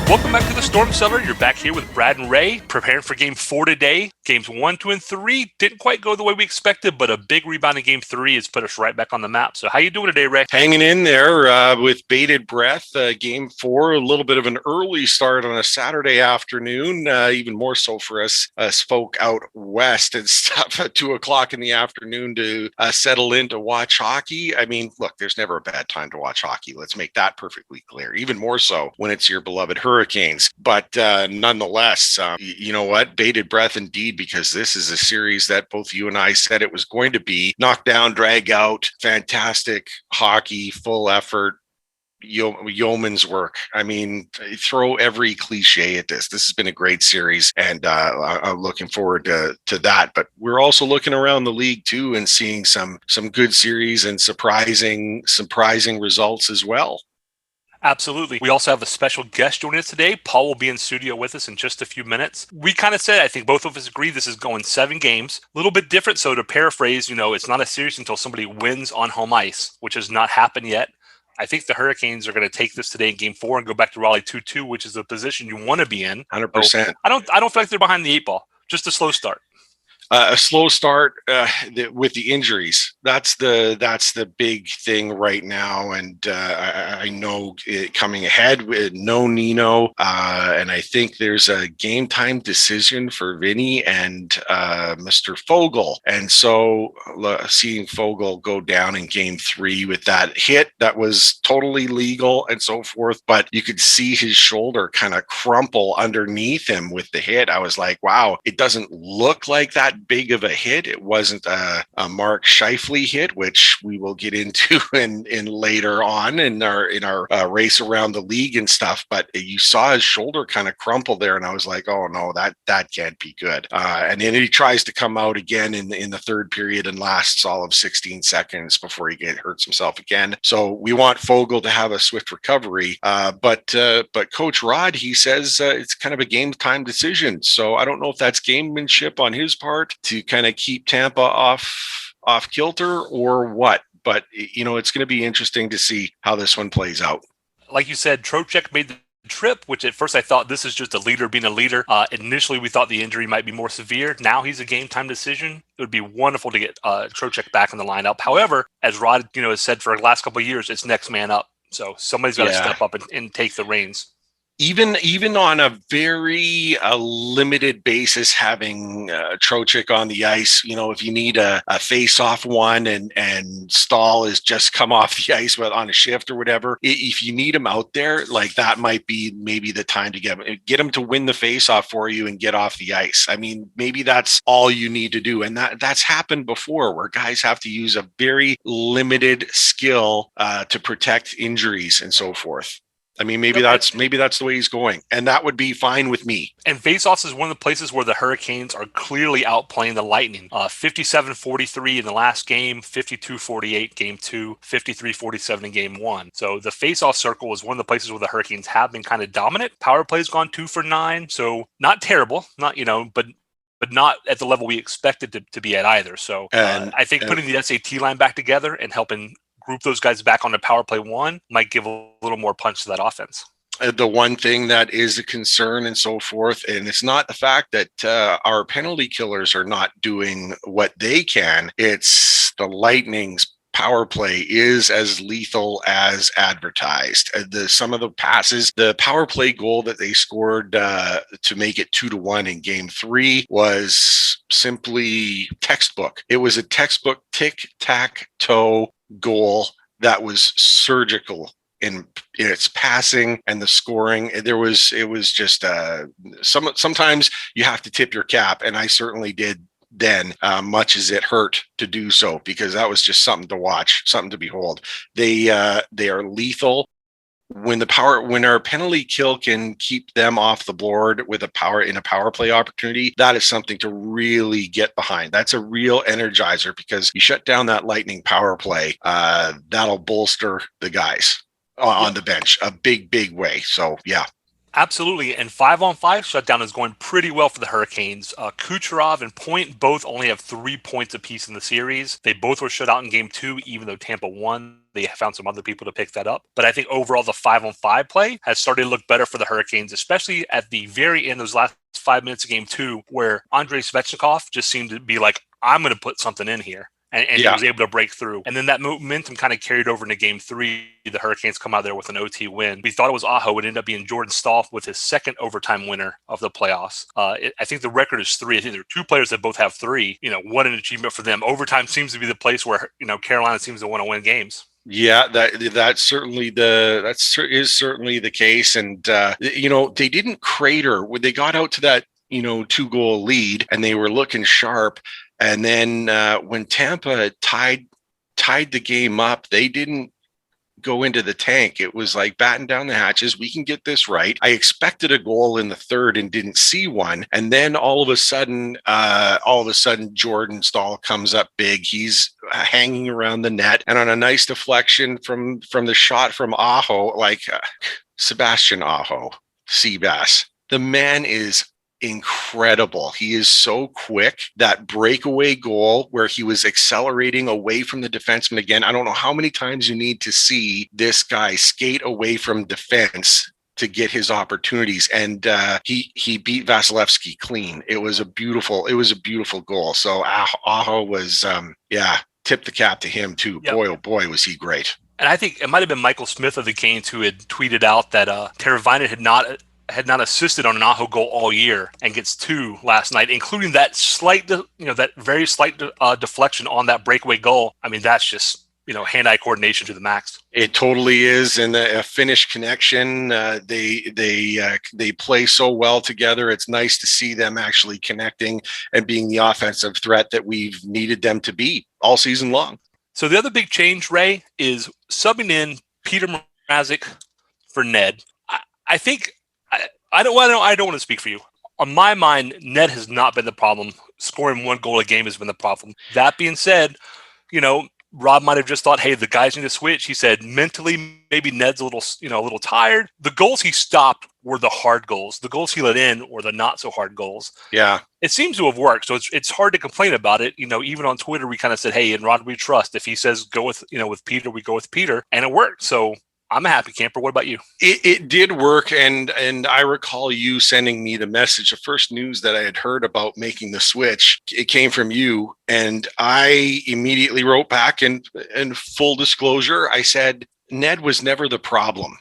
Welcome back to the Storm Cellar. You're back here with Brad and Ray, preparing for Game 4 today. Games 1, 2, and 3 didn't quite go the way we expected, but a big rebound in Game 3 has put us right back on the map. So how you doing today, Ray? Hanging in there with bated breath. Game 4, a little bit of an early start on a Saturday afternoon, even more so for us folk out west and stuff at 2 o'clock in the afternoon to settle in to watch hockey. I mean, look, there's never a bad time to watch hockey. Let's make that perfectly clear, even more so when it's your beloved Hurricanes. But nonetheless, you know what? Bated breath indeed, because this is a series that both you and I said it was going to be. Knock down, drag out, fantastic hockey, full effort, yeoman's work. I mean, throw every cliche at this. This has been a great series, and I'm looking forward to that. But we're also looking around the league too and seeing some good series and surprising results as well. Absolutely. We also have a special guest joining us today. Paul will be in studio with us in just a few minutes. We kind of said, I think both of us agree, this is going 7 games. A little bit different. So to paraphrase, it's not a series until somebody wins on home ice, which has not happened yet. I think the Hurricanes are going to take this today in Game 4 and go back to Raleigh 2-2, which is the position you want to be in. 100%. So I don't feel like they're behind the 8 ball. Just a slow start. A slow start with the injuries. That's the big thing right now. And I know coming ahead with no Nino, and I think there's a game time decision for Vinny and Mr. Fogle. And so seeing Fogle go down in Game 3 with that hit that was totally legal and so forth, but you could see his shoulder kind of crumple underneath him with the hit. I was like, wow, it doesn't look like that big of a hit. It wasn't a Mark Scheifele hit, which we will get into in later on in our race around the league and stuff. But you saw his shoulder kind of crumple there, and I was like, oh no, that can't be good. And then he tries to come out again in the third period and lasts all of 16 seconds before he hurts himself again. So we want Fogle to have a swift recovery. But Coach Rod, he says it's kind of a game time decision. So I don't know if that's gamemanship on his part to kind of keep Tampa off kilter or what, but it's going to be interesting to see how this one plays out. Like you said, Trocheck made the trip, which at first I thought this is just a leader being a leader. Initially, we thought the injury might be more severe. Now he's a game time decision. It would be wonderful to get Trocheck back in the lineup. However, as Rod has said for the last couple of years, it's next man up. So somebody's got to step up and take the reins. Even on a very limited basis, having Trocheck on the ice, if you need a face-off one and Stahl has just come off the ice on a shift or whatever, if you need him out there, like that might be maybe the time to get him to win the face-off for you and get off the ice. I mean, maybe that's all you need to do. And that's happened before where guys have to use a very limited skill to protect injuries and so forth. I mean, maybe that's the way he's going, and that would be fine with me. And faceoffs is one of the places where the Hurricanes are clearly outplaying the Lightning. 57-43 in the last game, 52-48 game 2, 53-47 in game 1. So the faceoff circle is one of the places where the Hurricanes have been kind of dominant. Power play's gone 2 for 9, so not terrible, not but not at the level we expected to be at either. So I think putting the SAT line back together and helping group those guys back on the power play 1 might give a little more punch to that offense. The one thing that is a concern and so forth, and it's not the fact that our penalty killers are not doing what they can, it's the Lightning's power play is as lethal as advertised. Some of the passes, the power play goal that they scored to make it 2-1 in game 3 was simply textbook. It was a textbook tic-tac-toe goal that was surgical in its passing and the scoring. It was just sometimes you have to tip your cap, and I certainly did then, much as it hurt to do so, because that was just something to watch, something to behold. They are lethal. When our penalty kill can keep them off the board with a power play opportunity, that is something to really get behind. That's a real energizer, because you shut down that Lightning power play, that'll bolster the guys on the bench a big way. So yeah. Absolutely, and 5-on-5 shutdown is going pretty well for the Hurricanes. Kucherov and Point both only have 3 points apiece in the series. They both were shut out in game 2, even though Tampa won. They found some other people to pick that up. But I think overall the 5-on-5 play has started to look better for the Hurricanes, especially at the very end, those last 5 minutes of game 2, where Andrei Svechnikov just seemed to be like, I'm going to put something in here. And he was able to break through. And then that momentum kind of carried over into game 3. The Hurricanes come out there with an OT win. We thought it was Aho. It ended up being Jordan Stahl with his second overtime winner of the playoffs. I think the record is 3. I think there are 2 players that both have 3. What an achievement for them. Overtime seems to be the place where, Carolina seems to want to win games. Yeah, that's certainly certainly the case. And, they didn't crater when they got out to that, 2-goal lead and they were looking sharp. And then when Tampa tied the game up, they didn't go into the tank. It was like batten down the hatches. We can get this right. I expected a goal in the third and didn't see one. And then all of a sudden, Jordan Stahl comes up big. He's hanging around the net, and on a nice deflection from the shot from Aho, Sebastian Aho, Seabass. The man is incredible. He is so quick. That breakaway goal where he was accelerating away from the defenseman again. I don't know how many times you need to see this guy skate away from defense to get his opportunities. And he beat Vasilevsky clean. It was a beautiful goal. So Aho was, tip the cap to him too. Yep. Boy, oh boy, was he great. And I think it might have been Michael Smith of the Canes who had tweeted out that Teravainen had not assisted on an Aho goal all year and gets 2 last night, including that that very slight deflection on that breakaway goal. I mean, that's just, hand-eye coordination to the max. It totally is. And a Finnish connection, they play so well together. It's nice to see them actually connecting and being the offensive threat that we've needed them to be all season long. So the other big change, Ray, is subbing in Peter Mrazek for Ned. I think I don't want to speak for you. On my mind, Ned has not been the problem. Scoring 1 goal a game has been the problem. That being said, Rob might have just thought, hey, the guys need to switch. He said mentally, maybe Ned's a little tired. The goals he stopped were the hard goals. The goals he let in were the not so hard goals. Yeah. It seems to have worked. So it's hard to complain about it. Even on Twitter, we kind of said, hey, in Rod, we trust. If he says go with Peter, we go with Peter. And it worked. So I'm a happy camper. What about you? It did work, and I recall you sending me the message. The first news that I had heard about making the switch, it came from you, and I immediately wrote back. And full disclosure, I said Ned was never the problem.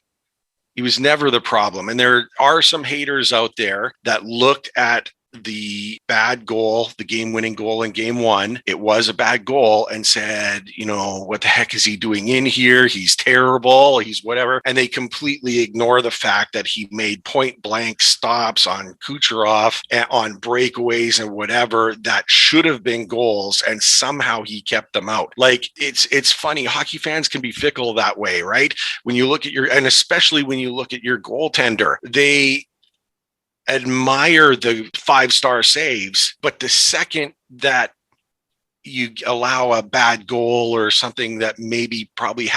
He was never the problem, and there are some haters out there that looked at the bad goal, the game-winning goal in game 1. It was a bad goal, and said, what the heck is he doing in here? He's terrible. He's whatever. And they completely ignore the fact that he made point-blank stops on Kucherov, on breakaways and whatever that should have been goals, and somehow he kept them out. It's funny. Hockey fans can be fickle that way, right? When you look at and especially when you look at your goaltender, they admire the 5-star saves, but the second that you allow a bad goal or something that maybe probably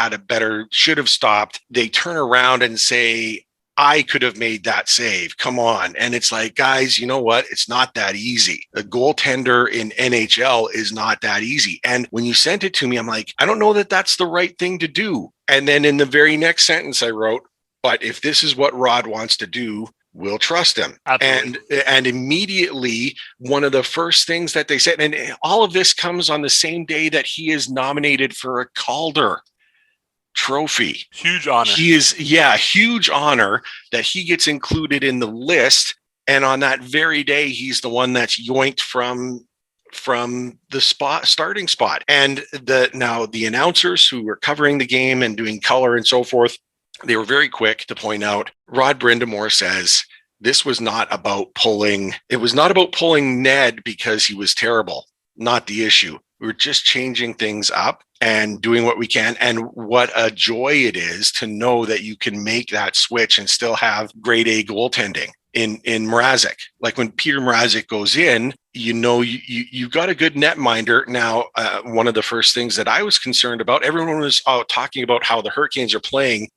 should have stopped, they turn around and say, I could have made that save. Come on. And it's like, guys, you know what? It's not that easy. The goaltender in NHL is not that easy. And when you sent it to me, I'm like, I don't know that that's the right thing to do. And then in the very next sentence I wrote, but if this is what Rod wants to do, we'll trust him. Absolutely. And immediately, one of the first things that they said, and all of this comes on the same day that he is nominated for a Calder trophy. Huge honor. Huge honor that he gets included in the list. And on that very day, he's the one that's yoinked from the starting spot. And the announcers who were covering the game and doing color and so forth, they were very quick to point out, Rod Brindamore says, this was not about pulling Ned because he was terrible. Not the issue. We're just changing things up and doing what we can. And what a joy it is to know that you can make that switch and still have grade A goaltending in Mrazek. Like when Peter Mrazek goes in, you've got a good netminder. Now, one of the first things that I was concerned about, everyone was talking about how the Hurricanes are playing,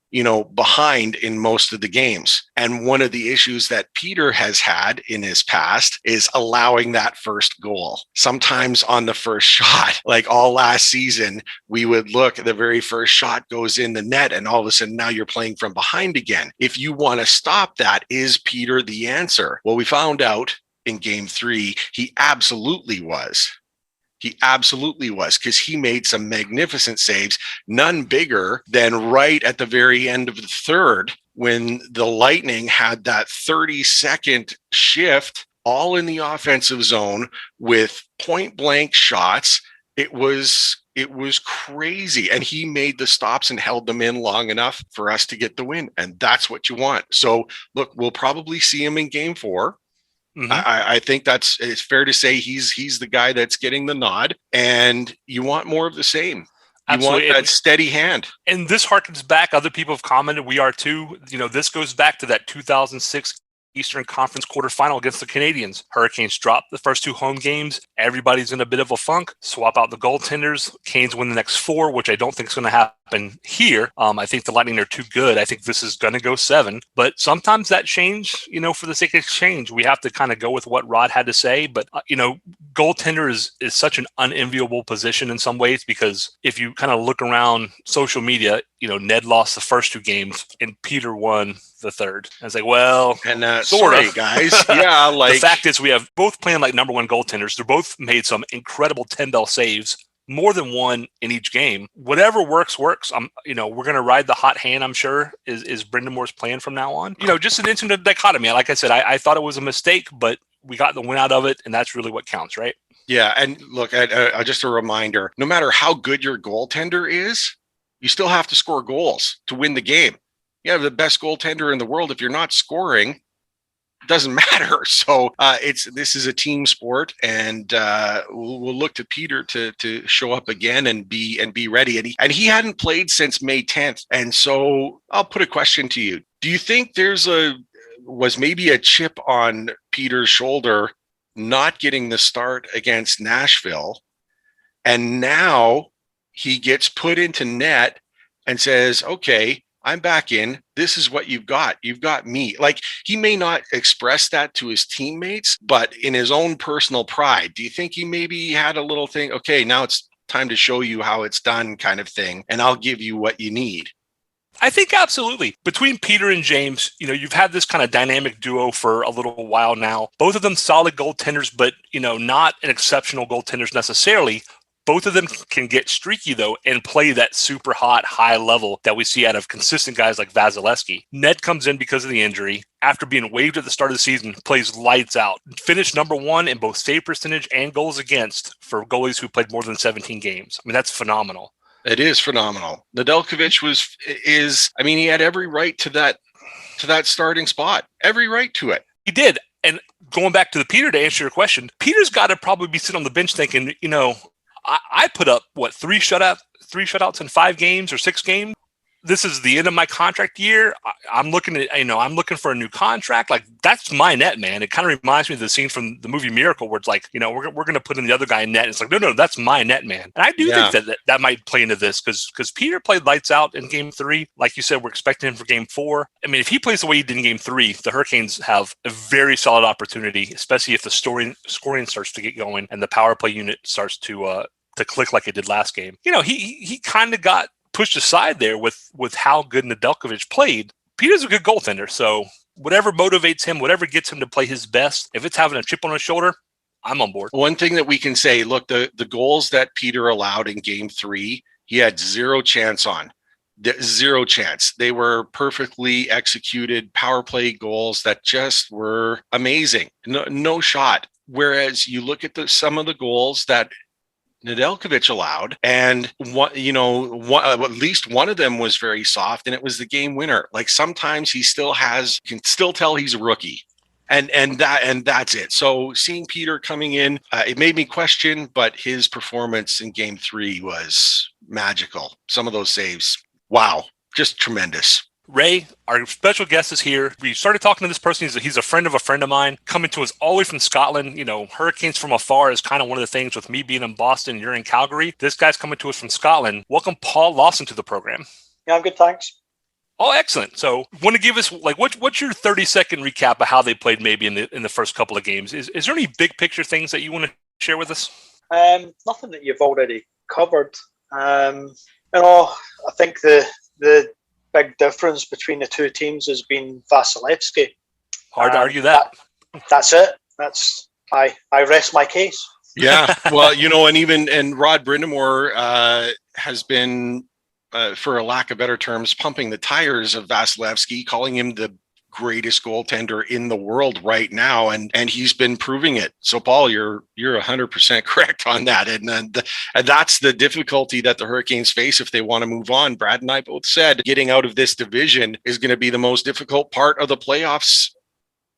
behind in most of the games. And one of the issues that Peter has had in his past is allowing that first goal. Sometimes on the first shot, like all last season, we would look, the very first shot goes in the net, and all of a sudden now you're playing from behind again. If you want to stop that, is Peter the answer? Well, we found out in game 3, he absolutely was. He absolutely was, because he made some magnificent saves, none bigger than right at the very end of the third when the Lightning had that 30-second shift all in the offensive zone with point blank shots. It was crazy. And he made the stops and held them in long enough for us to get the win. And that's what you want. So look, we'll probably see him in game 4. Mm-hmm. I think it's fair to say he's the guy that's getting the nod, and you want more of the same. Absolutely. You want that steady hand. And this harkens back. Other people have commented. We are too. This goes back to that 2006 Eastern Conference quarterfinal against the Canadiens. Hurricanes dropped the first 2 home games. Everybody's in a bit of a funk. Swap out the goaltenders. Canes win the next 4, which I don't think is going to happen here. I think the Lightning are too good. I think this is going to go 7. But sometimes that change, for the sake of exchange, we have to kind of go with what Rod had to say. But, goaltender is such an unenviable position in some ways, because if you kind of look around social media, Ned lost the first 2 games and Peter won the third. I was like, well, and sorry, guys. Yeah, the fact is we have both playing like number 1 goaltenders. They're both made some incredible 10-bell saves, more than one in each game. Whatever works. We're going to ride the hot hand, I'm sure, is Brendan Moore's plan from now on. Just an interesting dichotomy. Like I said, I thought it was a mistake, but we got the win out of it, and that's really what counts, right? Yeah, and look, just a reminder, no matter how good your goaltender is, you still have to score goals to win the game. You have the best goaltender in the world. If you're not scoring, it doesn't matter. So this is a team sport, and we'll look to Peter to show up again and be ready. And he hadn't played since May 10th. And so I'll put a question to you. Do you think was maybe a chip on Peter's shoulder not getting the start against Nashville, and now he gets put into net and says, okay, I'm back in. This is what you've got. You've got me. Like, he may not express that to his teammates, but in his own personal pride, do you think he maybe had a little thing, okay, now it's time to show you how it's done kind of thing, and I'll give you what you need? I think absolutely. Between Peter and James, you've had this kind of dynamic duo for a little while now. Both of them solid goaltenders, but, not an exceptional goaltenders necessarily. Both of them can get streaky, though, and play that super hot, high level that we see out of consistent guys like Vasilevsky. Ned comes in because of the injury. After being waived at the start of the season, plays lights out. Finished number 1 in both save percentage and goals against for goalies who played more than 17 games. I mean, that's phenomenal. It is phenomenal. Nedeljkovic he had every right to that starting spot. Every right to it. He did. And going back to Peter to answer your question, Peter's got to probably be sitting on the bench thinking, I put up 3 shutouts in 5 games or 6 games. This is the end of my contract year. I'm looking at, I'm looking for a new contract. Like, that's my net, man. It kind of reminds me of the scene from the movie Miracle, where it's like, we're going to put in the other guy in net. It's like, no, that's my net, man. And I do think that might play into this because Peter played lights out in game 3. Like you said, we're expecting him for game 4. I mean, if he plays the way he did in game 3, the Hurricanes have a very solid opportunity, especially if the scoring starts to get going and the power play unit starts to click like it did last game. He kind of got pushed aside there with how good Nedeljkovic played. Peter's a good goaltender, so whatever motivates him, whatever gets him to play his best, if it's having a chip on his shoulder, I'm on board. One thing that we can say, look, the goals that Peter allowed in game 3, he had zero chance on. Zero chance. They were perfectly executed power play goals that just were amazing. No shot. Whereas you look at some of the goals that Nedeljkovic allowed, and at least one of them was very soft, and it was the game winner. Like, sometimes you can still tell he's a rookie, and that's it. So seeing Peter coming in, it made me question, but his performance in game 3 was magical. Some of those saves, wow, just tremendous. Ray, our special guest, is here. We started talking to this person. He's a friend of mine, coming to us all the way from Scotland. Hurricanes from afar is kind of one of the things with me being in Boston. You're in Calgary. This guy's coming to us from Scotland. Welcome, Paul Lawson, to the program. Yeah, I'm good, thanks. Oh, excellent. So, want to give us like what's your 30-second recap of how they played maybe in the first couple of games? Is there any big picture things that you want to share with us? Nothing that you've already covered. I think the big difference between the two teams has been Vasilevsky. Hard to argue that. That's it. I rest my case. Yeah, well, and Rod Brindamore has been, for a lack of better terms, pumping the tires of Vasilevsky, calling him the greatest goaltender in the world right now, and he's been proving it. So, Paul, you're 100% correct on that, and that's the difficulty that the Hurricanes face if they want to move on. Brad and I both said getting out of this division is going to be the most difficult part of the playoffs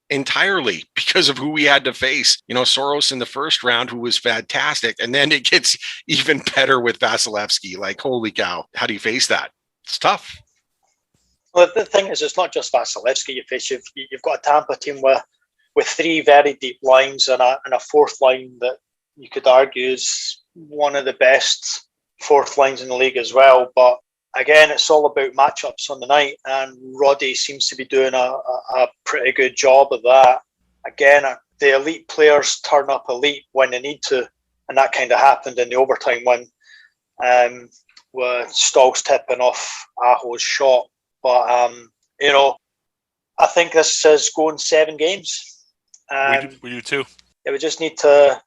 entirely because of who we had to face. Soros in the first round, who was fantastic, and then it gets even better with Vasilevsky. Like, holy cow, how do you face that? It's tough. Well, the thing is, it's not just Vasilevsky you face. You've got a Tampa team with three very deep lines and a fourth line that you could argue is one of the best fourth lines in the league as well. But again, it's all about matchups on the night, and Roddy seems to be doing a pretty good job of that. Again, the elite players turn up elite when they need to, and that kind of happened in the overtime win, with Stolz tipping off Aho's shot. But I think this is going 7 games. We do too. Yeah, we just need to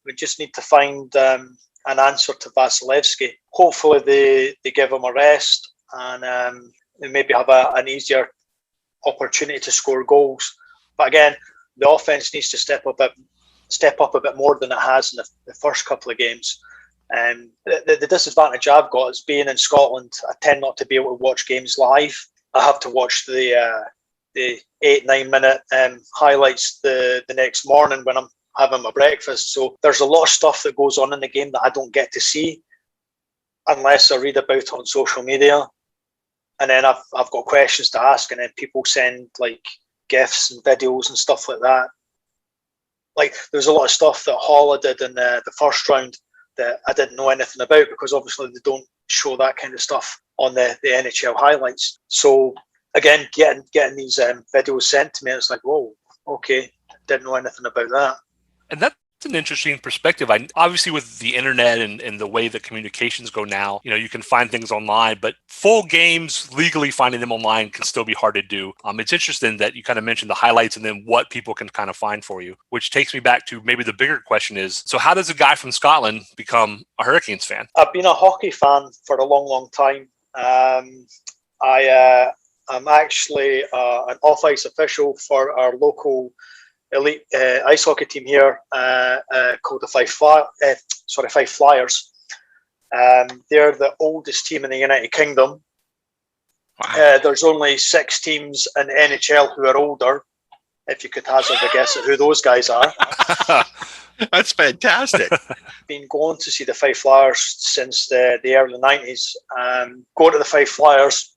find an answer to Vasilevsky. Hopefully, they give him a rest and they maybe have an easier opportunity to score goals. But again, the offense needs to step up a bit more than it has in the first couple of games. The disadvantage I've got is being in Scotland. I tend not to be able to watch games live. I have to watch the 8-9 minute highlights the next morning when I'm having my breakfast. So there's a lot of stuff that goes on in the game that I don't get to see unless I read about it on social media. And then I've got questions to ask, and then people send like GIFs and videos and stuff like that. Like, there's a lot of stuff that Holla did in the first round that I didn't know anything about, because obviously they don't show that kind of stuff on the NHL highlights. So again, getting these videos sent to me, it's like, whoa, okay, didn't know anything about that. And that's an interesting perspective. Obviously, with the internet and the way that communications go now, you can find things online, but full games, legally finding them online can still be hard to do. It's interesting that you kind of mentioned the highlights and then what people can kind of find for you, which takes me back to maybe the bigger question is, so how does a guy from Scotland become a Hurricanes fan? I've been a hockey fan for a long, long time. I'm actually an off-ice official for our local elite ice hockey team here called the Fife Flyers. They're the oldest team in the United Kingdom. Wow. There's only 6 teams in the NHL who are older, if you could hazard a guess at who those guys are. That's fantastic. Been going to see the Fife Flyers since the early 90s. Go to the Fife Flyers,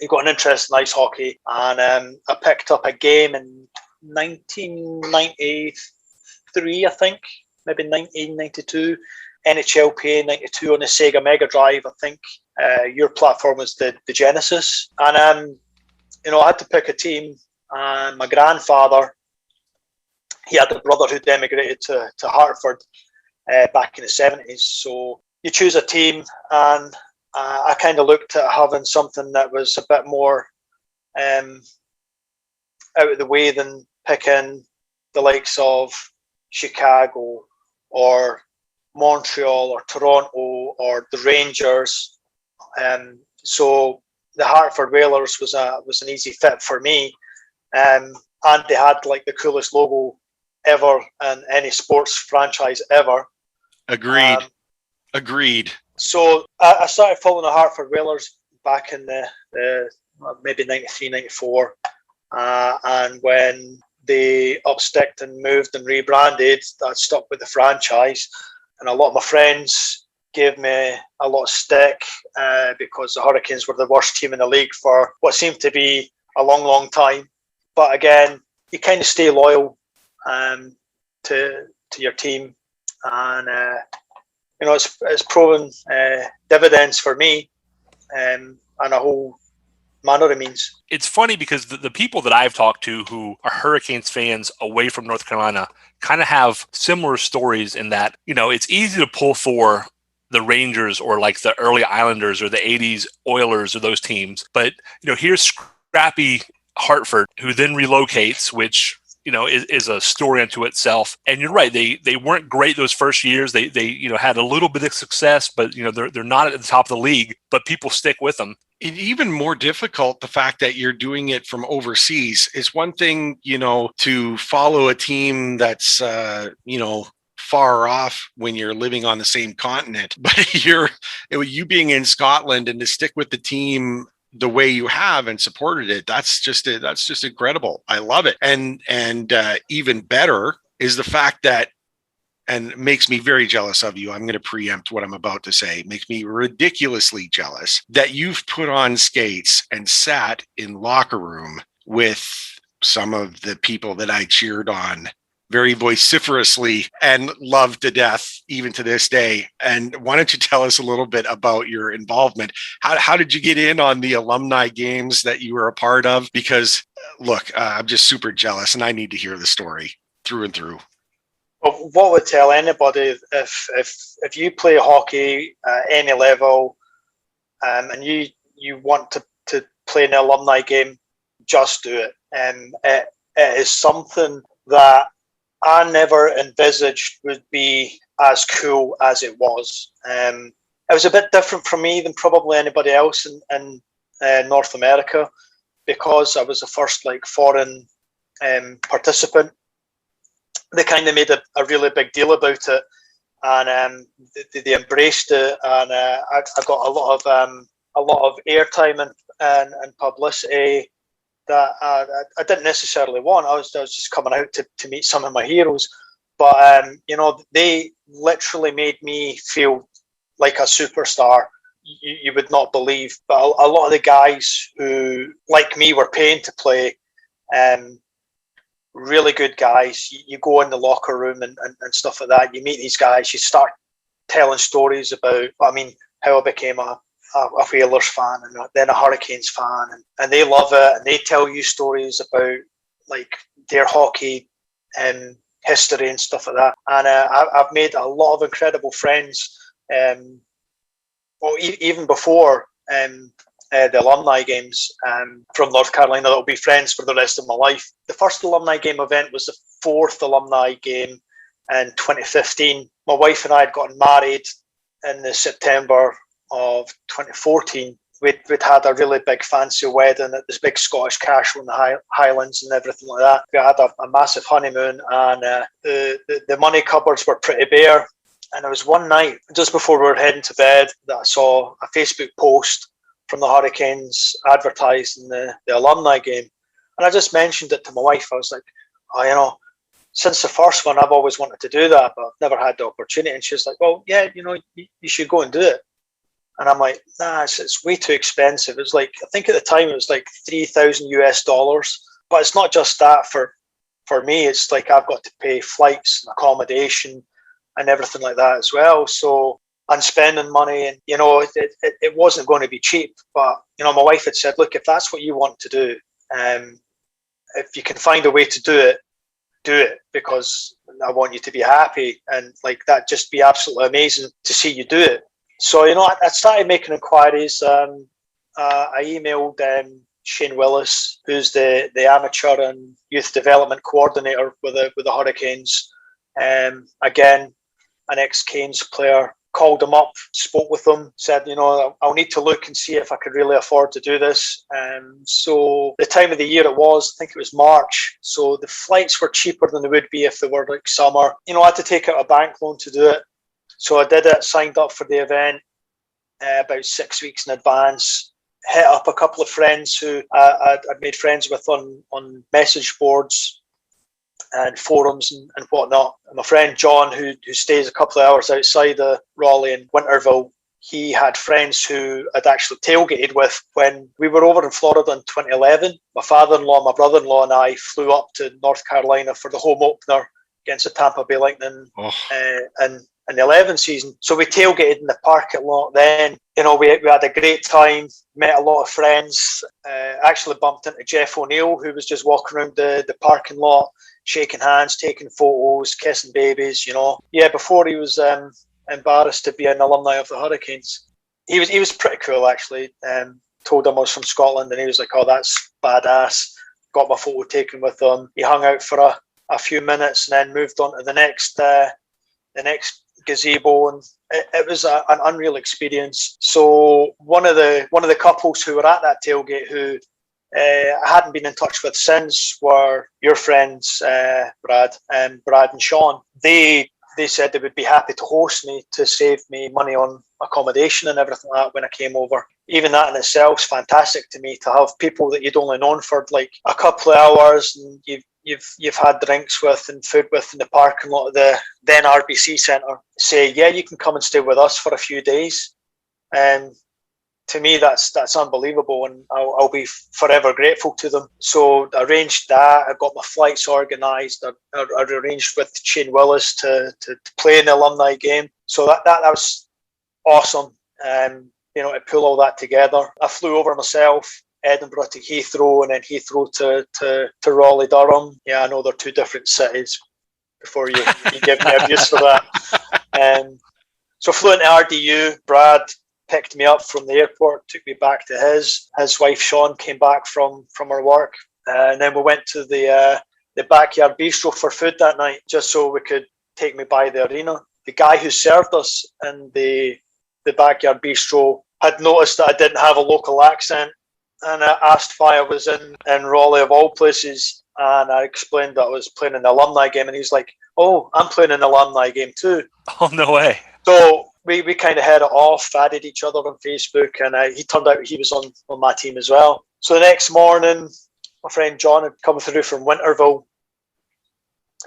you got an interest in ice hockey, and I picked up a game in 1993, I think, maybe 1992, NHLPA 92 on the Sega Mega Drive. I think your platform was the Genesis, and I had to pick a team. And my grandfather, he had a brother who'd emigrated to Hartford back in the 70s. So you choose a team, and I kind of looked at having something that was a bit more out of the way than picking the likes of Chicago or Montreal or Toronto or the Rangers. So the Hartford Whalers was an easy fit for me. And they had like the coolest logo ever in any sports franchise ever. Agreed. So I started following the Hartford Whalers back in the maybe 93, 94. And when they upsticked and moved and rebranded, I stuck with the franchise. And a lot of my friends gave me a lot of stick because the Hurricanes were the worst team in the league for what seemed to be a long, long time. But again, you kind of stay loyal to your team. And, it's proven dividends for me. And I hold manner of means. It's funny because the people that I've talked to who are Hurricanes fans away from North Carolina kind of have similar stories in that, it's easy to pull for the Rangers or like the early Islanders or the 80s Oilers or those teams. But, here's scrappy Hartford who then relocates, which, is a story unto itself. And you're right. They weren't great those first years. They had a little bit of success, but, they're not at the top of the league, but people stick with them. It's even more difficult, the fact that you're doing it from overseas. It's one thing, to follow a team that's, far off when you're living on the same continent, but you being in Scotland and to stick with the team the way you have and supported it, that's just incredible. I love it. And even better is the fact that, and it makes me very jealous of you. I'm going to preempt what I'm about to say. It makes me ridiculously jealous that you've put on skates and sat in locker room with some of the people that I cheered on very vociferously and love to death, even to this day. And why don't you tell us a little bit about your involvement? How did you get in on the alumni games that you were a part of? Because look, I'm just super jealous and I need to hear the story through and through. Well, what would tell anybody if you play hockey at any level, and you want to play an alumni game, just do it. It is something that I never envisaged would be as cool as it was. It was a bit different for me than probably anybody else in North America, because I was the first foreign participant. They kind of made a really big deal about it, and they embraced it, and I got a lot of airtime and publicity that I didn't necessarily want. I was just coming out to meet some of my heroes, but they literally made me feel like a superstar. You would not believe, but a lot of the guys who, like me, were paying to play, really good guys. You go in the locker room and stuff like that. You meet these guys. You start telling stories about, how I became a Whalers fan and then a Hurricanes fan, and they love it, and they tell you stories about their hockey history and stuff like that. And I've made a lot of incredible friends. Even before the alumni games from North Carolina, that will be friends for the rest of my life. The first alumni game event was the fourth alumni game in 2015. My wife and I had gotten married in the September of 2014. We'd had a really big fancy wedding at this big Scottish castle in the Highlands and everything like that. We had a massive honeymoon, and the money cupboards were pretty bare. And it was one night, just before we were heading to bed, that I saw a Facebook post from the Hurricanes advertising the alumni game. And I just mentioned it to my wife. I was like, since the first one, I've always wanted to do that, but I've never had the opportunity. And she was like, well, yeah, you should go and do it. And I'm like, nah, it's way too expensive. It was I think at the time it was $3,000 US. But it's not just that for me. It's I've got to pay flights and accommodation and everything like that as well. So I'm spending money, and it wasn't going to be cheap. But my wife had said, look, if that's what you want to do, if you can find a way to do it, because I want you to be happy, and that just be absolutely amazing to see you do it. So I started making inquiries. I emailed Shane Willis, who's the amateur and youth development coordinator with the Hurricanes. Again, an ex-Canes player. Called him up, spoke with him, said, I'll need to look and see if I could really afford to do this. So the time of the year it was, I think it was March. So the flights were cheaper than they would be if they were summer. I had to take out a bank loan to do it. So I did it, signed up for the event about 6 weeks in advance, hit up a couple of friends who I'd made friends with on message boards and forums and whatnot. And my friend John, who stays a couple of hours outside of Raleigh and Winterville, he had friends who had actually tailgated with when we were over in Florida in 2011. My father-in-law, my brother-in-law and I flew up to North Carolina for the home opener against the Tampa Bay Lightning. And in the 11 season. So we tailgated in the parking lot then. You know, we had a great time, met a lot of friends, actually bumped into Jeff O'Neill, who was just walking around the parking lot, shaking hands, taking photos, kissing babies, you know. Yeah, before he was embarrassed to be an alumni of the Hurricanes. He was pretty cool, actually. Told him I was from Scotland, and he was like, "Oh, that's badass." Got my photo taken with him. He hung out for a few minutes and then moved on to the next gazebo, and it was an unreal experience. So one of the couples who were at that tailgate, who I hadn't been in touch with since, were your friends, Brad and Sean. They said they would be happy to host me to save me money on accommodation and everything like that when I came over. Even that in itself is fantastic to me, to have people that you'd only known for like a couple of hours and you've had drinks with and food with in the parking lot of the then RBC Centre say, yeah, you can come and stay with us for a few days. And to me, that's unbelievable, and I'll be forever grateful to them. So I arranged that. I got my flights organised. I arranged with Shane Willis to play in the alumni game. So that was awesome. You know, to pull all that together. I flew over myself, Edinburgh to Heathrow, and then Heathrow to Raleigh, Durham. Yeah, I know they're two different cities. Before you give me abuse for that. So flew into RDU. Brad picked me up from the airport, took me back to his wife Sean came back from her work, and then we went to the backyard bistro for food that night, just so we could take me by the arena. The guy who served us in the backyard bistro had noticed that I didn't have a local accent, and I asked why I was in Raleigh of all places, and I explained that I was playing an alumni game, and he's like, "Oh, I'm playing an alumni game too." Oh, no way. So we kind of head it off, added each other on Facebook, and he turned out he was on my team as well. So the next morning, my friend John had come through from Winterville,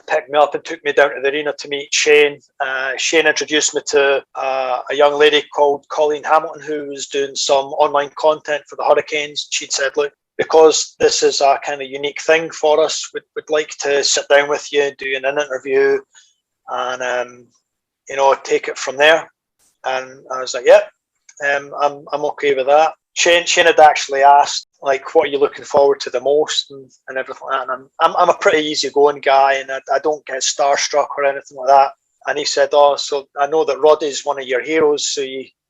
picked me up and took me down to the arena to meet Shane. Shane introduced me to a young lady called Colleen Hamilton, who was doing some online content for the Hurricanes. She'd said, look, because this is a kind of unique thing for us, we'd like to sit down with you, do an interview, and you know, take it from there. And I was like, yeah, I'm okay with that. Shane had actually asked, like, what are you looking forward to the most and everything like that. And I'm a pretty easygoing guy, and I don't get starstruck or anything like that. And he said, oh, so I know that Roddy's one of your heroes, so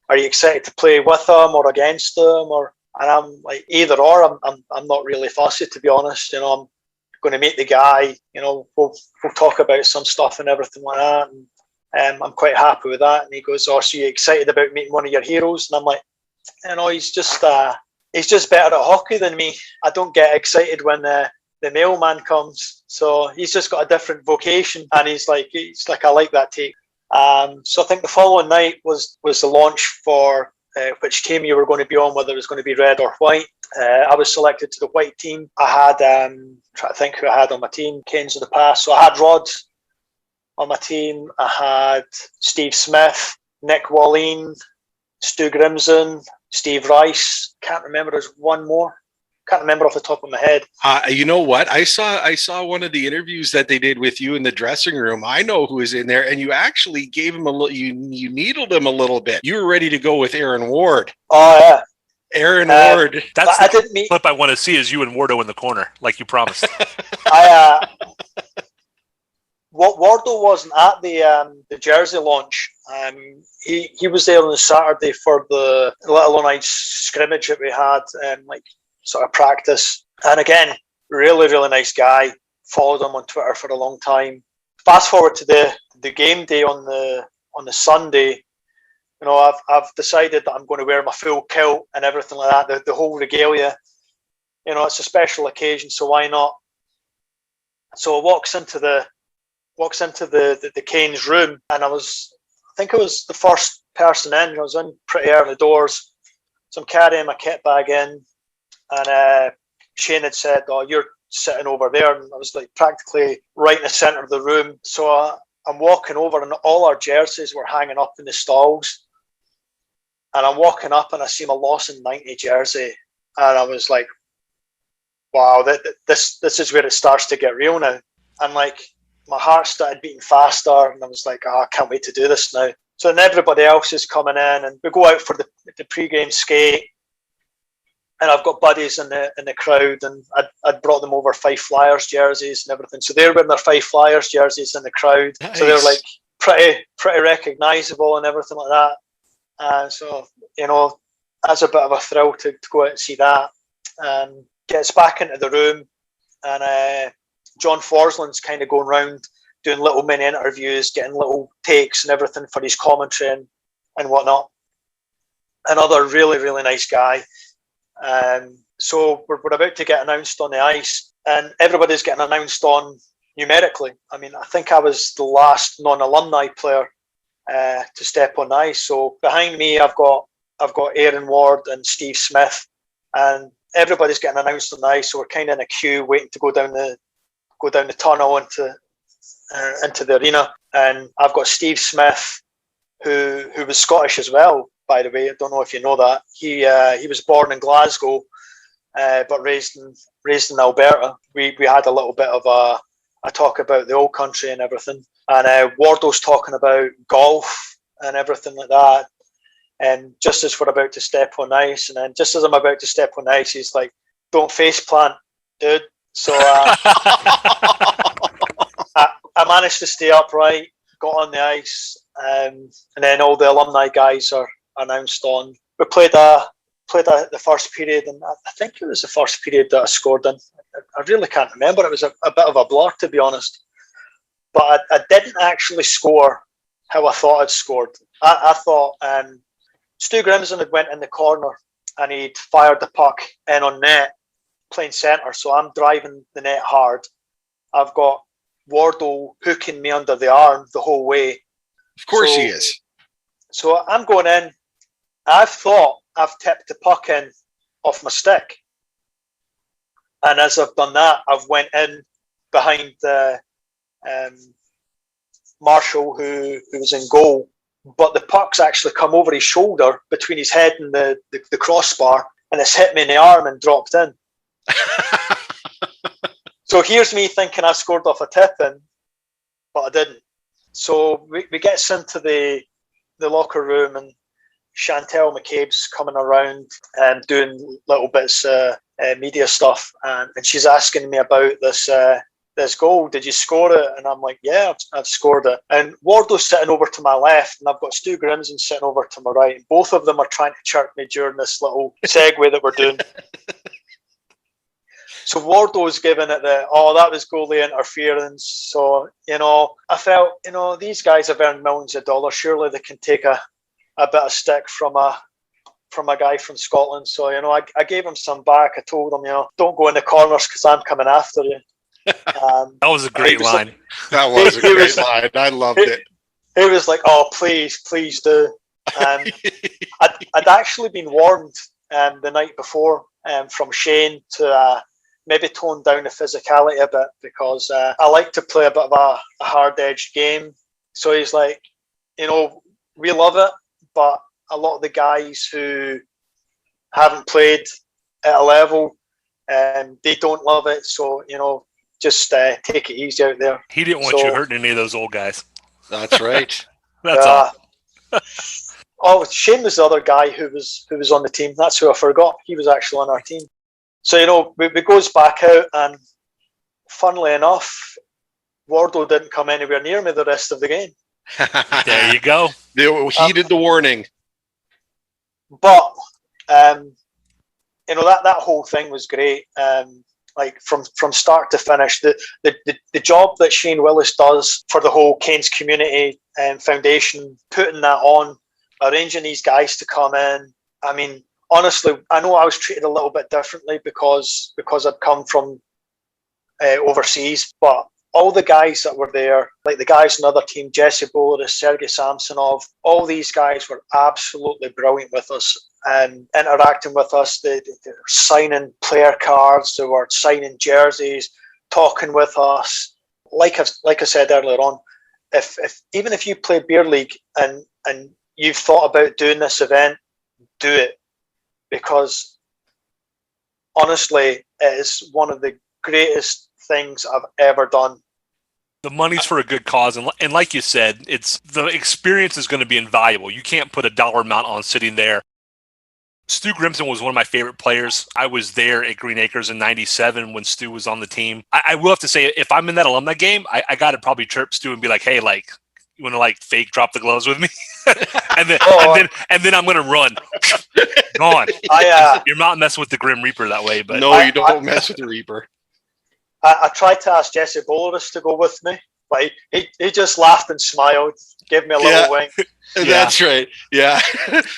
are you excited to play with him or against him? And I'm like, either or. I'm not really fussy, to be honest. You know, I'm going to meet the guy. You know, we'll talk about some stuff and everything like that. And I'm quite happy with that. And he goes, oh, so you excited about meeting one of your heroes? And I'm like, you know, he's just better at hockey than me. I don't get excited when the mailman comes. So he's just got a different vocation. And he's like, I like that take. So I think the following night was the launch for which team you were going to be on, whether it was going to be red or white. I was selected to the white team. I had, try to think who I had on my team, Canes of the past. So I had Rod on my team. I had Steve Smith, Nick Walleen, Stu Grimson, Steve Rice. Can't remember, there's one more. Can't remember off the top of my head. You know what? I saw one of the interviews that they did with you in the dressing room. I know who was in there, and you actually gave him a little. You needled him a little bit. You were ready to go with Aaron Ward. Oh yeah, Aaron Ward. That's the clip I want to see. Is you and Wardo in the corner, like you promised. Wardo wasn't at the jersey launch. He was there on the Saturday for the little night scrimmage that we had, like sort of practice. And again, really, really nice guy. Followed him on Twitter for a long time. Fast forward to the game day on the Sunday. You know, I've decided that I'm going to wear my full kilt and everything like that, the whole regalia. You know, it's a special occasion, so why not? So I walks into the Canes room, and I think I was the first person in. I was in pretty early doors, so I'm carrying my kit bag in, and Shane had said, "Oh, you're sitting over there," and I was like practically right in the centre of the room. So I'm walking over, and all our jerseys were hanging up in the stalls, and I'm walking up, and I see my Lawson 90 jersey, and I was like, "Wow, this is where it starts to get real now." And like, my heart started beating faster, and I was like, I can't wait to do this now. So then everybody else is coming in, and we go out for the pre-game skate, and I've got buddies in the crowd, and I'd brought them over Fife Flyers jerseys and everything. So they're wearing their Fife Flyers jerseys in the crowd. Nice. So they're like pretty recognisable and everything like that. So, you know, that's a bit of a thrill to go out and see that. Gets back into the room, and John Forsland's kind of going around doing little mini interviews, getting little takes and everything for his commentary and whatnot. Another really, really nice guy. So we're about to get announced on the ice, and everybody's getting announced on numerically. I mean, I think I was the last non-alumni player to step on the ice. So behind me, I've got Aaron Ward and Steve Smith, and everybody's getting announced on the ice. So we're kind of in a queue, waiting to go down the tunnel into the arena. And I've got Steve Smith, who was Scottish as well, by the way. I don't know if you know that. He was born in Glasgow, but raised in Alberta. We had a little bit of a talk about the old country and everything. And Wardo's talking about golf and everything like that. And just as we're about to step on ice, and then just as I'm about to step on ice, he's like, "Don't face plant, dude." So I managed to stay upright, got on the ice, and then all the alumni guys are announced on. We played the first period, and I think it was the first period that I scored in. I really can't remember. It was a bit of a blur, to be honest. But I didn't actually score how I thought I'd scored. I thought Stu Grimson had went in the corner and he'd fired the puck in on net, playing centre. So I'm driving the net hard. I've got Wardo hooking me under the arm the whole way. Of course he is. So I'm going in. I've thought I've tipped the puck in off my stick. And as I've done that, I've went in behind the Marshall, who was in goal. But the puck's actually come over his shoulder between his head and the crossbar, and it's hit me in the arm and dropped in. So here's me thinking I scored off a tip-in, but I didn't. So we get into the locker room, and Chantel McCabe's coming around and doing little bits media stuff, and she's asking me about this goal. Did you score it? And I'm like, yeah, I've scored it. And Wardo's sitting over to my left, and I've got Stu Grimson sitting over to my right. And both of them are trying to chirp me during this little segue that we're doing. So Wardo's giving it that was goalie interference. So, you know, I felt, you know, these guys have earned millions of dollars. Surely they can take a bit of stick from a guy from Scotland. So, you know, I gave him some back. I told him, you know, don't go in the corners because I'm coming after you. That was a great line. Like, that was a great line. I loved it. He was like, "Oh, please do." I'd actually been warned the night before from Shane to maybe tone down the physicality a bit, because I like to play a bit of a hard-edged game. So he's like, you know, we love it, but a lot of the guys who haven't played at a level, they don't love it. So, you know, just take it easy out there. He didn't want you hurting any of those old guys. That's right. That's all. Shane was the other guy who was on the team. That's who I forgot. He was actually on our team. So, you know, we goes back out, and funnily enough, Wardo didn't come anywhere near me the rest of the game. There you go. They heeded the warning. But, you know, that whole thing was great. Like from start to finish, the job that Shane Willis does for the whole Canes Community Foundation, putting that on, arranging these guys to come in. I mean, honestly, I know I was treated a little bit differently because I'd come from overseas, but all the guys that were there, like the guys on the other team, Jesse Bolaris, Sergei Samsonov, all these guys were absolutely brilliant with us and interacting with us. They were signing player cards, they were signing jerseys, talking with us. Like I said earlier on, even if you play beer league and you've thought about doing this event, do it, because honestly, it is one of the greatest things I've ever done. The money's for a good cause, and like you said, it's the experience is going to be invaluable. You can't put a dollar amount on sitting there. Stu Grimson was one of my favorite players. I was there at Green Acres in '97 when Stu was on the team. I will have to say, if I'm in that alumni game, I got to probably chirp Stu and be like, "Hey, like, you want to like fake drop the gloves with me?" and then I'm going to run. Gone. You're not messing with the Grim Reaper that way, but no, you don't mess with the Reaper. I tried to ask Jesse Bolaris to go with me, but he just laughed and smiled, gave me a little wink. That's right. Yeah.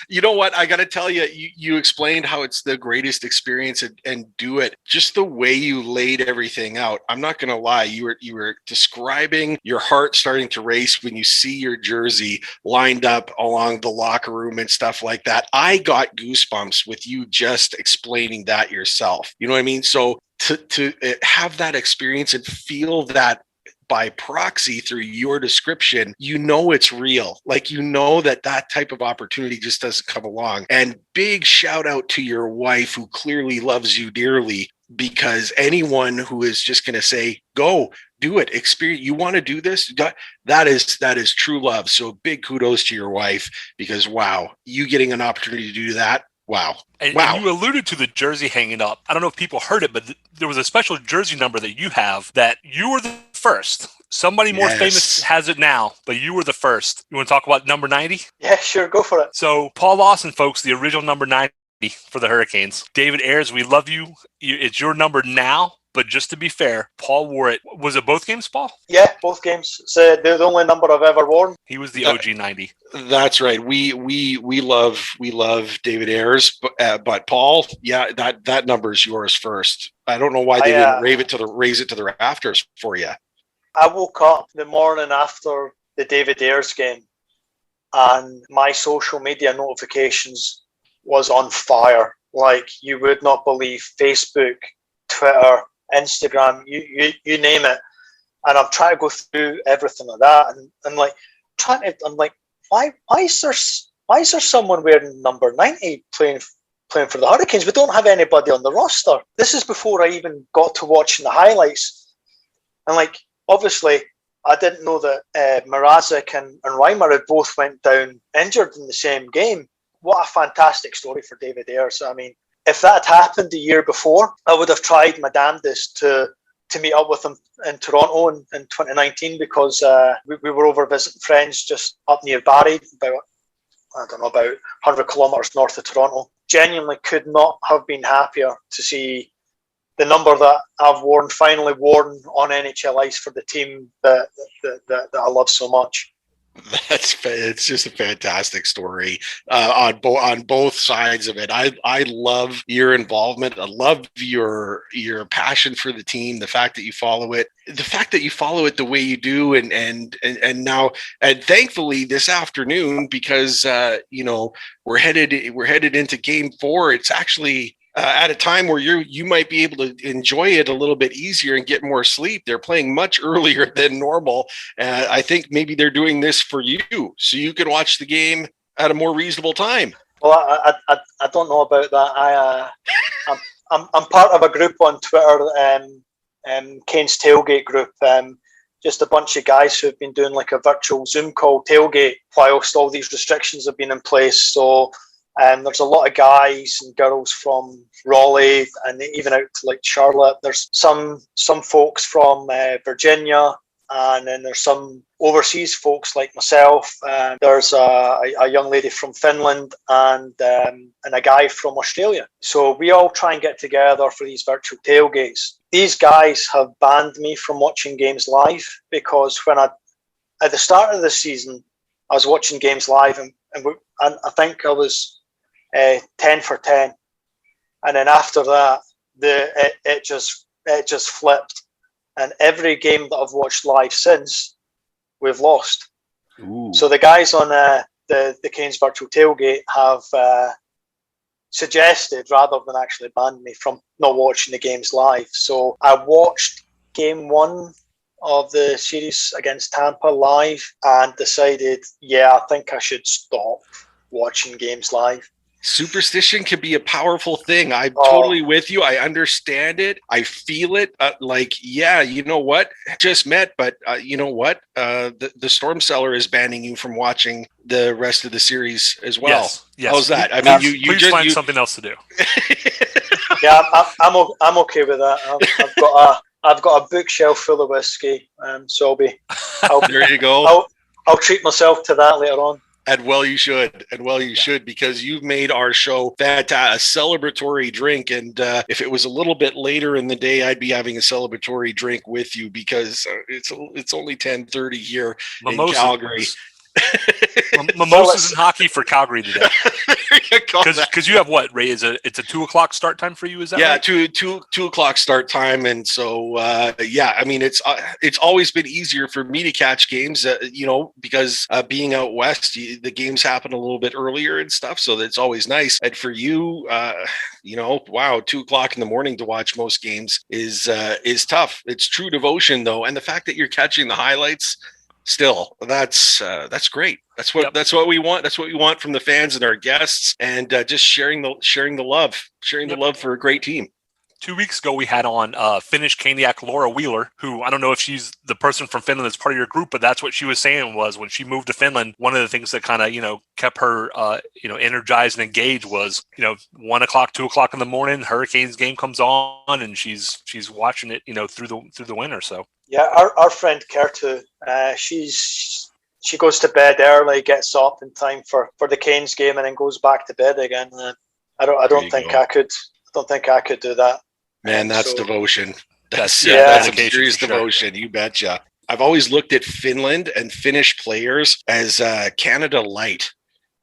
You know what? I got to tell you, you explained how it's the greatest experience and do it. Just the way you laid everything out. I'm not going to lie. You were describing your heart starting to race when you see your jersey lined up along the locker room and stuff like that. I got goosebumps with you just explaining that yourself. You know what I mean? So to have that experience and feel that by proxy through your description, you know it's real. Like, you know that type of opportunity just doesn't come along. And big shout out to your wife, who clearly loves you dearly, because anyone who is just going to say, go do it, experience, you want to do this, that is true love. So big kudos to your wife, because wow, you getting an opportunity to do that. Wow. And you alluded to the jersey hanging up. I don't know if people heard it, but there was a special jersey number that you have that you were the first. Somebody more famous has it now, but you were the first. You want to talk about number 90? Yeah, sure. Go for it. So Paul Lawson, folks, the original number 90 for the Hurricanes. David Ayers, we love you. It's your number now. But just to be fair, Paul wore it. Was it both games, Paul? Yeah, both games. They're the only number I've ever worn. He was the OG 90. That's right. We love David Ayers, but Paul, yeah, that number is yours first. I don't know why they didn't raise it to the rafters for you. I woke up the morning after the David Ayers game, and my social media notifications was on fire. Like, you would not believe. Facebook, Twitter, Instagram, you name it. And I'm trying to go through everything like that, and like I'm like, why is there someone wearing number 90 playing for the Hurricanes? We don't have anybody on the roster. This is before I even got to watching the highlights. And like, obviously, I didn't know that Mrazek and Reimer had both went down injured in the same game. What a fantastic story for David Ayers. I mean, if that had happened the year before, I would have tried my damnedest to meet up with him in Toronto in 2019, because we were over visiting friends just up near Barrie, about 100 kilometres north of Toronto. Genuinely could not have been happier to see the number that I've finally worn on NHL ice for the team that I love so much. It's just a fantastic story on both sides of it. I love your involvement. I love your passion for the team. The fact that you follow it the way you do, and now, and thankfully this afternoon, because we're headed into Game 4. It's actually at a time where you might be able to enjoy it a little bit easier and get more sleep. They're playing much earlier than normal. I think maybe they're doing this for you, so you can watch the game at a more reasonable time. Well, I don't know about that. I'm part of a group on Twitter, Kane's Tailgate group. Just a bunch of guys who have been doing like a virtual Zoom call tailgate whilst all these restrictions have been in place. So there's a lot of guys and girls from Raleigh and even out to like Charlotte. There's some folks from Virginia, and then there's some overseas folks like myself. There's a young lady from Finland and a guy from Australia. So we all try and get together for these virtual tailgates. These guys have banned me from watching games live, because at the start of the season, I was watching games live, and I think I was 10 for 10, and then after that, it just flipped, and every game that I've watched live since, we've lost. Ooh. So the guys on the Canes virtual tailgate have suggested, rather than actually banned me from not watching the games live. So I watched Game 1 of the series against Tampa live and decided, I think I should stop watching games live. Superstition can be a powerful thing. I'm totally with you. I understand it. I feel it. Yeah, you know what? Just met, but you know what? The Storm Cellar is banning you from watching the rest of the series as well. Yes. How's that? I mean, you please find something else to do. Yeah, I'm okay with that. I've got a bookshelf full of whiskey, so there you go. I'll treat myself to that later on. And well, you should. Should, because you've made our show a celebratory drink. And if it was a little bit later in the day, I'd be having a celebratory drink with you, because it's only 10:30 here in Calgary. Mimosas and hockey for Calgary today. Because you have what, Ray? It's a 2:00 start time for you? Is that right? 2:00 start time, and so I mean, it's always been easier for me to catch games, because being out west, the games happen a little bit earlier and stuff, so that's always nice. And for you, wow, 2:00 in the morning to watch most games is tough. It's true devotion, though, and the fact that you're catching the highlights. Still, that's great. That's what we want. That's what we want from the fans and our guests, and just sharing the love for a great team. 2 weeks ago, we had on Finnish Caniac Laura Wheeler, who I don't know if she's the person from Finland that's part of your group, but that's what she was saying was when she moved to Finland, one of the things that kind of, kept her, energized and engaged was, 1 o'clock, 2:00 in the morning, Hurricanes game comes on, and she's watching it, through the winter. So. Yeah, our friend Kertu, she goes to bed early, gets up in time for the Canes game, and then goes back to bed again. I don't think I could do that. Man, that's devotion. That's serious devotion. Sure. You betcha. I've always looked at Finland and Finnish players as Canada light.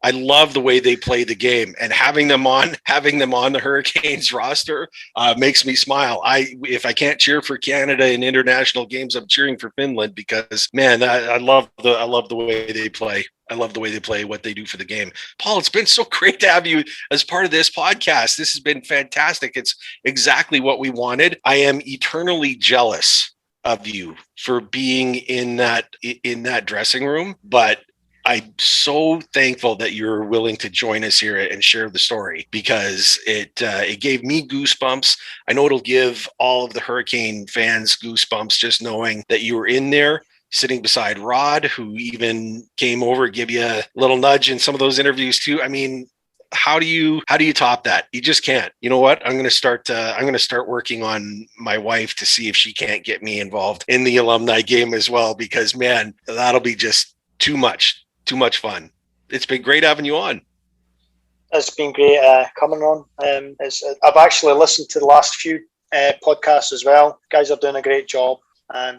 I love the way they play the game, and having them on the Hurricanes roster makes me smile. If I can't cheer for Canada in international games, I'm cheering for Finland, because man, I love the way they play. I love the way they play, what they do for the game. Paul, it's been so great to have you as part of this podcast. This has been fantastic. It's exactly what we wanted. I am eternally jealous of you for being in that dressing room, but I'm so thankful that you're willing to join us here and share the story, because it gave me goosebumps. I know it'll give all of the Hurricane fans goosebumps just knowing that you were in there, sitting beside Rod, who even came over, give you a little nudge in some of those interviews too. I mean, how do you top that? You just can't. You know what? I'm going to start working on my wife to see if she can't get me involved in the alumni game as well, because man, that'll be just too much fun. It's been great having you on. It's been great coming on. I've actually listened to the last few podcasts as well. You guys are doing a great job,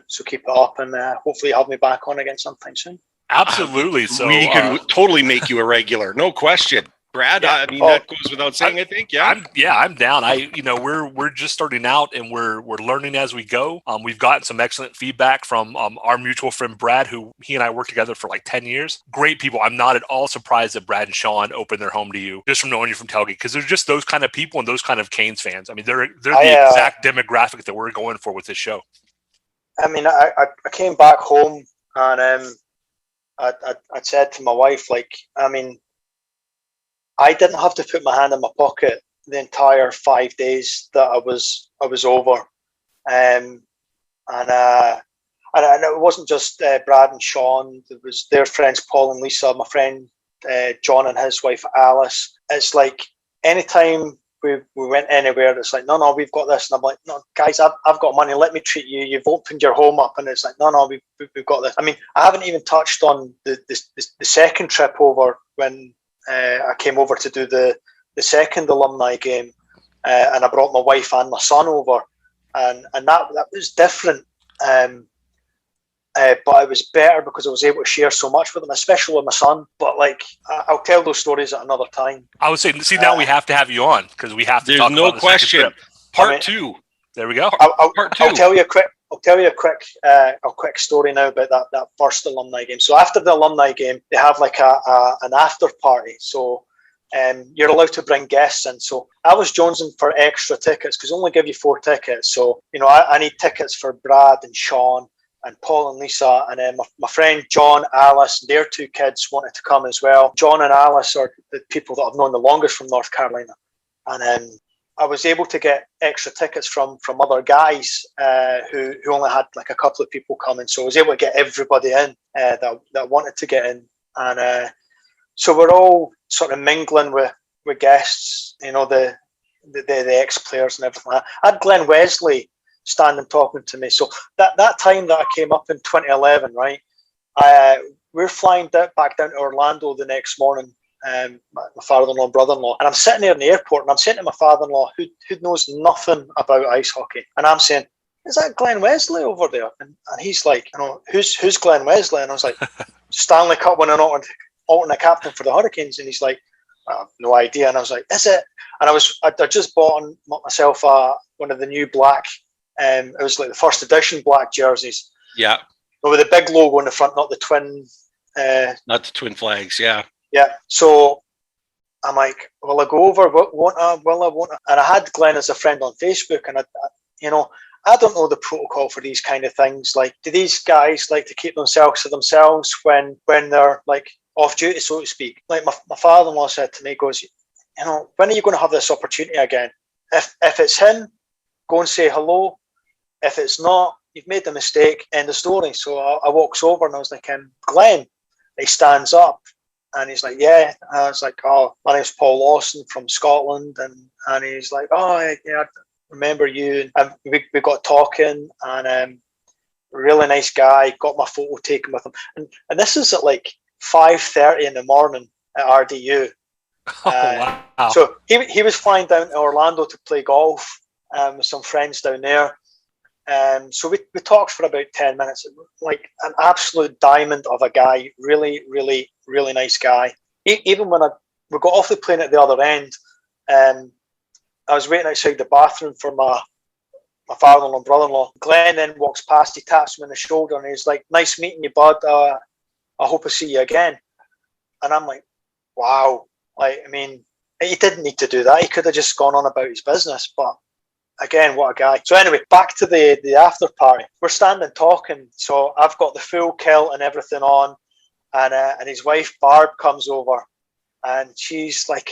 so keep it up, and hopefully have me back on again sometime soon. Absolutely. So we could totally make you a regular, no question. Brad, yeah. I mean, that goes without saying, I think. Yeah. I'm down. We're just starting out, and we're learning as we go. We've gotten some excellent feedback from our mutual friend Brad, who he and I worked together for like 10 years. Great people. I'm not at all surprised that Brad and Sean opened their home to you just from knowing you from tailgate, because they're just those kind of people and those kind of Canes fans. I mean, they're the exact demographic that we're going for with this show. I mean, I came back home, and I said to my wife, I didn't have to put my hand in my pocket the entire 5 days that I was over, and it wasn't just Brad and Sean. There was their friends Paul and Lisa, my friend John and his wife Alice. It's like anytime we went anywhere, it's like no, we've got this, and I'm like, no, guys, I've got money. Let me treat you. You've opened your home up, and it's like no, we've got this. I mean, I haven't even touched on the second trip over when. I came over to do the second alumni game, and I brought my wife and my son over, and that was different, but it was better because I was able to share so much with them, especially with my son. But I'll tell those stories at another time. I would say, now we have to have you on, because we have to talk about the question. Second trip. Part two. There we go. Part two. I'll tell you a quick story now about that first alumni game. So after the alumni game, they have an after party. So you're allowed to bring guests in. So I was jonesing for extra tickets because they only give you 4 tickets. So I need tickets for Brad and Sean and Paul and Lisa, and then my friend John, Alice, their 2 kids wanted to come as well. John and Alice are the people that I've known the longest from North Carolina, and I was able to get extra tickets from other guys who only had like a couple of people coming, so I was able to get everybody in that wanted to get in, and so we're all sort of mingling with guests, you know, the ex-players and everything like that. I had Glenn Wesley standing talking to me. So that time that I came up in 2011, right, we're flying back down to Orlando the next morning, my father-in-law and brother-in-law, and I'm sitting there in the airport, and I'm saying to my father-in-law, who knows nothing about ice hockey, and I'm saying, is that Glenn Wesley over there? And he's like, you know, who's Glenn Wesley? And I was like, Stanley Cup winning alternate captain for the Hurricanes. And he's like, I have no idea. And I was like, is it? And I just bought myself one of the new black, it was like the first edition black jerseys. Yeah. But with a big logo in the front, not the twin. Not the twin flags, yeah. Yeah. So I'm like, will I go over? Will I? And I had Glenn as a friend on Facebook, and I don't know the protocol for these kind of things. Like, do these guys like to keep themselves to themselves when they're like off duty, so to speak? Like my father-in-law said to me, he goes, you know, when are you going to have this opportunity again? If it's him, go and say hello. If it's not, you've made the mistake, end of story. So I walks over and I was like, Glenn. He stands up and he's like, yeah. And I was like, oh, my name's Paul Lawson from Scotland. And he's like, oh, yeah, I remember you. And we got talking, and really nice guy, got my photo taken with him. And this is at like 5:30 in the morning at RDU. Oh, wow. So he was flying down to Orlando to play golf with some friends down there. So we talked for about 10 minutes, like an absolute diamond of a guy, really, really, really nice guy. Even when we got off the plane at the other end, I was waiting outside the bathroom for my father-in-law and brother-in-law. Glenn then walks past, he taps me on the shoulder and he's like, nice meeting you, bud. I hope I see you again. And I'm like, wow. Like, I mean, he didn't need to do that. He could have just gone on about his business, but again, what a guy. So anyway, back to the after party. We're standing talking. So I've got the full kilt and everything on, and his wife Barb comes over, and she's like,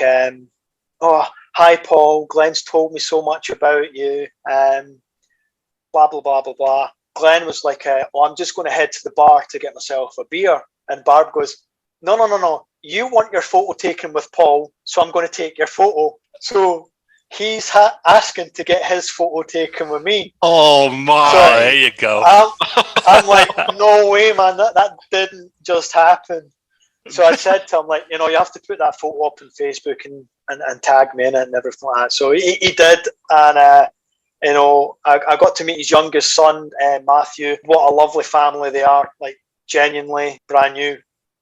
"Oh, hi Paul. Glenn's told me so much about you. Blah blah blah blah blah." Glenn was like, "Oh, I'm just going to head to the bar to get myself a beer." And Barb goes, "No. You want your photo taken with Paul, so I'm going to take your photo." So he's asking to get his photo taken with me. Oh my! So there you go. I'm like, no way, man. That didn't just happen. So I said to him, like, you have to put that photo up on Facebook and tag me in it and everything like that. So he did, and I got to meet his youngest son, Matthew. What a lovely family they are, like genuinely brand new.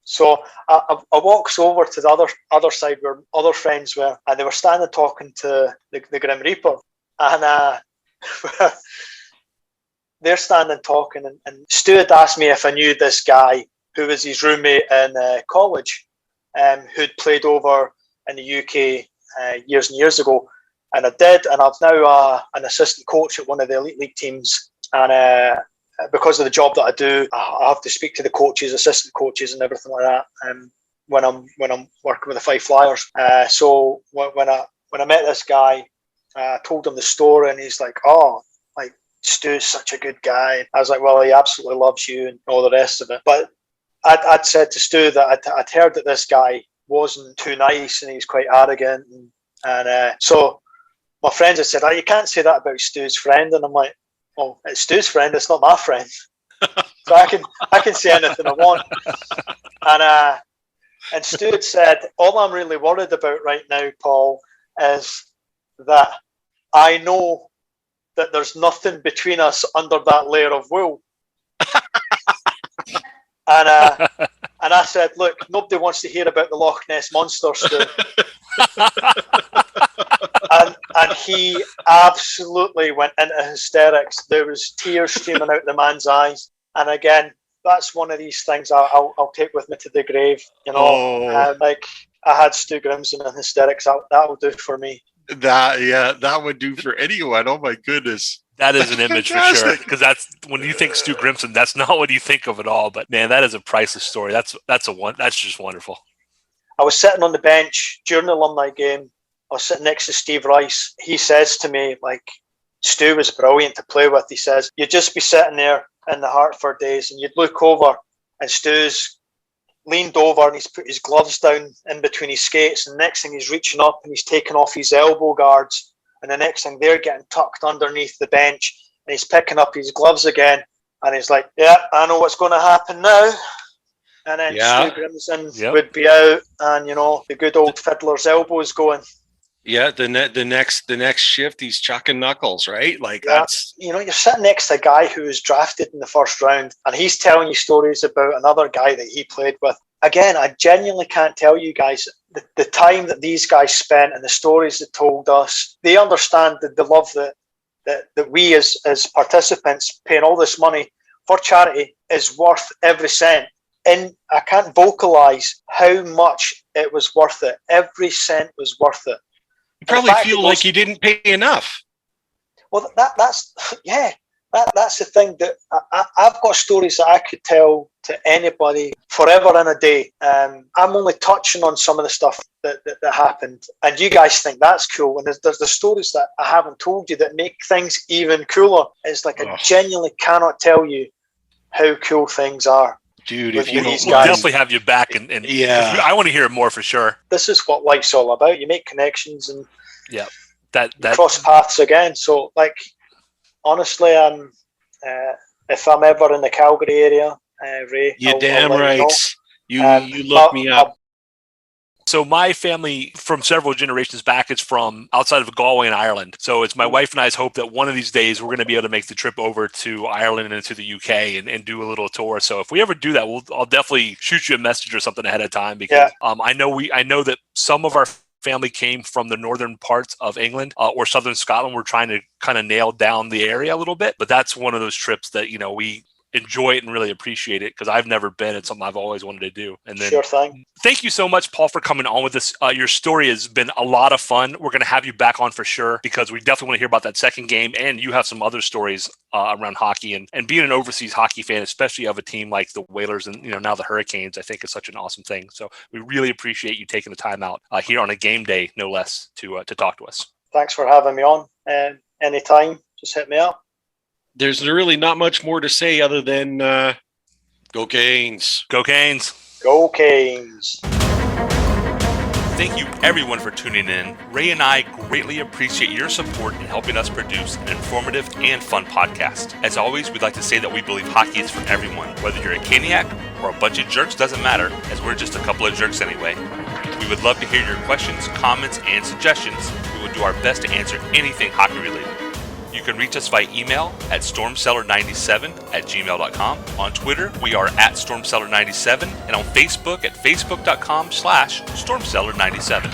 So I walks over to the other side where other friends were, and they were standing talking to the Grim Reaper, and they're standing talking, and Stu had asked me if I knew this guy who was his roommate in college, who'd played over in the UK years and years ago, and I did, and I'm now an assistant coach at one of the elite league teams, and because of the job that I do, I have to speak to the coaches, assistant coaches, and everything like that. When I'm working with the Five Flyers. So when I met this guy, I told him the story, and he's like, "Oh, like Stu's such a good guy." I was like, "Well, he absolutely loves you and all the rest of it." But I'd said to Stu that I'd heard that this guy wasn't too nice and he's quite arrogant, and so my friends had said, "Oh, you can't say that about Stu's friend," and I'm like, well, it's Stu's friend, it's not my friend. So I can say anything I want. And Stu had said, all I'm really worried about right now, Paul, is that I know that there's nothing between us under that layer of wool. And I said, look, nobody wants to hear about the Loch Ness Monster, Stu. And he absolutely went into hysterics. There was tears streaming out the man's eyes. And again, that's one of these things I'll take with me to the grave. Like I had Stu Grimson in hysterics. That will do for me. That would do for anyone. Oh my goodness. That is an image for sure. Fantastic. Because that's when you think Stu Grimson, that's not what you think of at all. But man, that is a priceless story. That's just wonderful. I was sitting on the bench during the alumni game. I was sitting next to Steve Rice. He says to me, like, Stu was brilliant to play with. He says, you'd just be sitting there in the Hartford days and you'd look over and Stu's leaned over and he's put his gloves down in between his skates. And the next thing he's reaching up and he's taking off his elbow guards. And the next thing they're getting tucked underneath the bench and he's picking up his gloves again. And he's like, yeah, I know what's going to happen now. And then Stu Grimson would be out and, the good old fiddler's elbows going. Yeah, the next shift, he's chucking knuckles, right? Like that's you're sitting next to a guy who was drafted in the first round, and he's telling you stories about another guy that he played with. Again, I genuinely can't tell you guys the time that these guys spent and the stories they told us. They understand the love that we as participants paying all this money for charity is worth every cent. And I can't vocalize how much it was worth it. Every cent was worth it. You probably feel like you didn't pay enough. Well, that's the thing that I've got stories that I could tell to anybody forever and a day. I'm only touching on some of the stuff that happened, and you guys think that's cool. And there's the stories that I haven't told you that make things even cooler. It's like I genuinely cannot tell you how cool things are. Dude, we'll definitely have you back, and I want to hear more for sure. This is what life's all about. You make connections and that cross paths again. So, like, honestly, if I'm ever in the Calgary area, Ray, you're damn right. You look me up. So my family from several generations back is from outside of Galway in Ireland. So it's my wife and I's hope that one of these days we're going to be able to make the trip over to Ireland and to the UK and do a little tour. So if we ever do that, I'll definitely shoot you a message or something ahead of time because I know that some of our family came from the northern parts of England or southern Scotland. We're trying to kind of nail down the area a little bit, but that's one of those trips that we enjoy it and really appreciate it because I've never been. It's something I've always wanted to do. And then, sure thing. Thank you so much, Paul, for coming on with this. Your story has been a lot of fun. We're going to have you back on for sure because we definitely want to hear about that second game, and you have some other stories around hockey and being an overseas hockey fan, especially of a team like the Whalers and now the Hurricanes. I think is such an awesome thing. So we really appreciate you taking the time out here on a game day, no less, to talk to us. Thanks for having me on. Anytime, just hit me up. There's really not much more to say other than go Canes. Go Canes. Go Canes. Thank you everyone for tuning in. Ray and I greatly appreciate your support in helping us produce an informative and fun podcast. As always, we'd like to say that we believe hockey is for everyone. Whether you're a Caniac or a bunch of jerks, doesn't matter, as we're just a couple of jerks anyway. We would love to hear your questions, comments, and suggestions. We will do our best to answer anything hockey related. You can reach us via email at stormcellar97@gmail.com. On Twitter, we are at stormcellar97, and on Facebook at facebook.com/stormcellar97.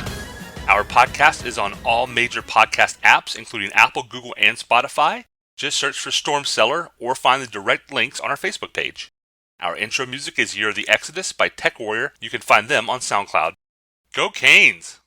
Our podcast is on all major podcast apps, including Apple, Google, and Spotify. Just search for Storm Cellar or find the direct links on our Facebook page. Our intro music is Year of the Exodus by Tech Warrior. You can find them on SoundCloud. Go Canes!